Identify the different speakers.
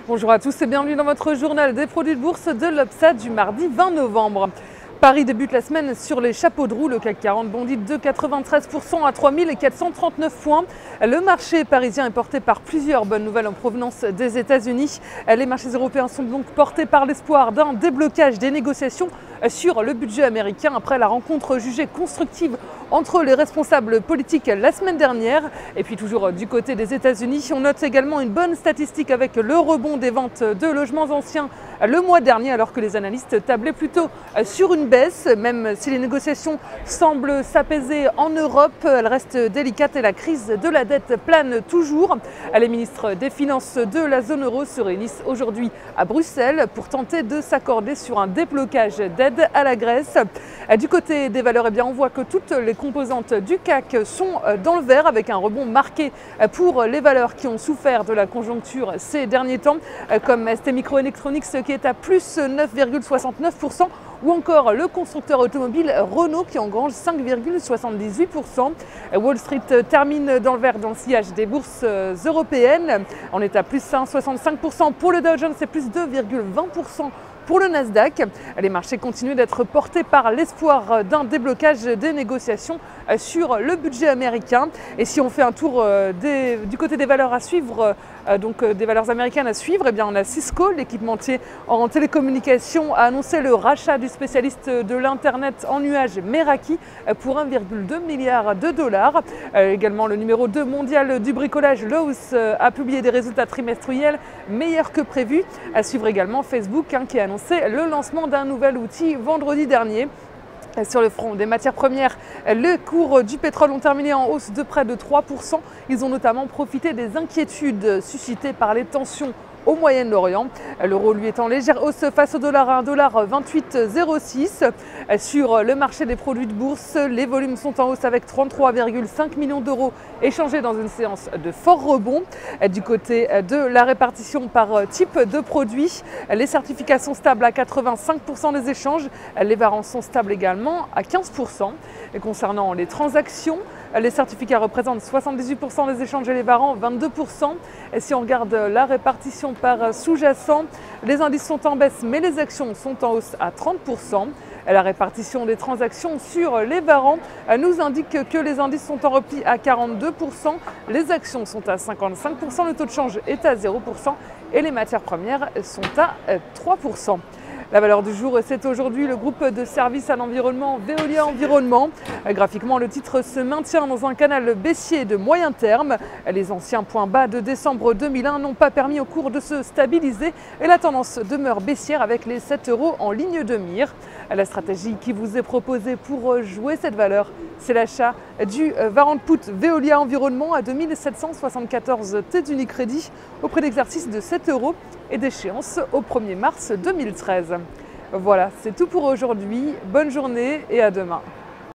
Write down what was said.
Speaker 1: Bonjour à tous et bienvenue dans votre journal des produits de bourse de l'UPSA du mardi 20 novembre. Paris débute la semaine sur les chapeaux de roue. Le CAC 40 bondit de 93% à 3439 points. Le marché parisien est porté par plusieurs bonnes nouvelles en provenance des États-Unis. Les marchés européens sont donc portés par l'espoir d'un déblocage des négociations sur le budget américain après la rencontre jugée constructive entre les responsables politiques la semaine dernière. Et puis toujours du côté des États-Unis, on note également une bonne statistique avec le rebond des ventes de logements anciens le mois dernier, alors que les analystes tablaient plutôt sur une baisse. Même si les négociations semblent s'apaiser en Europe, elles restent délicates et la crise de la dette plane toujours. Les ministres des Finances de la zone euro se réunissent aujourd'hui à Bruxelles pour tenter de s'accorder sur un déblocage d'aide à la Grèce. Du côté des valeurs, on voit que toutes les composantes du CAC sont dans le vert, avec un rebond marqué pour les valeurs qui ont souffert de la conjoncture ces derniers temps, comme ST Microelectronics qui est à plus 9,69%, ou encore le constructeur automobile Renault qui engrange 5,78%. Wall Street termine dans le vert dans le sillage des bourses européennes. On est à plus 1,65% pour le Dow Jones et plus 2,20% pour le Nasdaq. Les marchés continuent d'être portés par l'espoir d'un déblocage des négociations sur le budget américain. Et si on fait un tour du côté des valeurs à suivre, donc des valeurs américaines à suivre, on a Cisco, l'équipementier en télécommunications, a annoncé le rachat du spécialiste de l'Internet en nuage Meraki pour 1,2 milliard de dollars. Également, le numéro 2 mondial du bricolage, Lowe's, a publié des résultats trimestriels meilleurs que prévu. À suivre également Facebook qui a annoncé le lancement d'un nouvel outil vendredi dernier. Sur le front des matières premières, les cours du pétrole ont terminé en hausse de près de 3%. Ils ont notamment profité des inquiétudes suscitées par les tensions au Moyen-Orient. L'euro lui est en légère hausse face au dollar à 1,2806. Sur le marché des produits de bourse, les volumes sont en hausse avec 33,5 millions d'euros échangés dans une séance de fort rebond. Du côté de la répartition par type de produit, les certificats sont stables à 85% des échanges, les varants sont stables également à 15%. Et concernant les transactions, les certificats représentent 78% des échanges et les varants 22%. Et si on regarde la répartition par sous-jacent, les indices sont en baisse mais les actions sont en hausse à 30%. La répartition des transactions sur les varants nous indique que les indices sont en repli à 42%, les actions sont à 55%, le taux de change est à 0% et les matières premières sont à 3%. La valeur du jour, c'est aujourd'hui le groupe de services à l'environnement Veolia Environnement. Graphiquement, le titre se maintient dans un canal baissier de moyen terme. Les anciens points bas de décembre 2001 n'ont pas permis au cours de se stabiliser et la tendance demeure baissière avec les 7 € en ligne de mire. La stratégie qui vous est proposée pour jouer cette valeur, c'est l'achat du warrant put Veolia Environnement à 2774 T d'Unicredit au prix d'exercice de 7 € et d'échéance au 1er mars 2013. Voilà, c'est tout pour aujourd'hui. Bonne journée et à demain.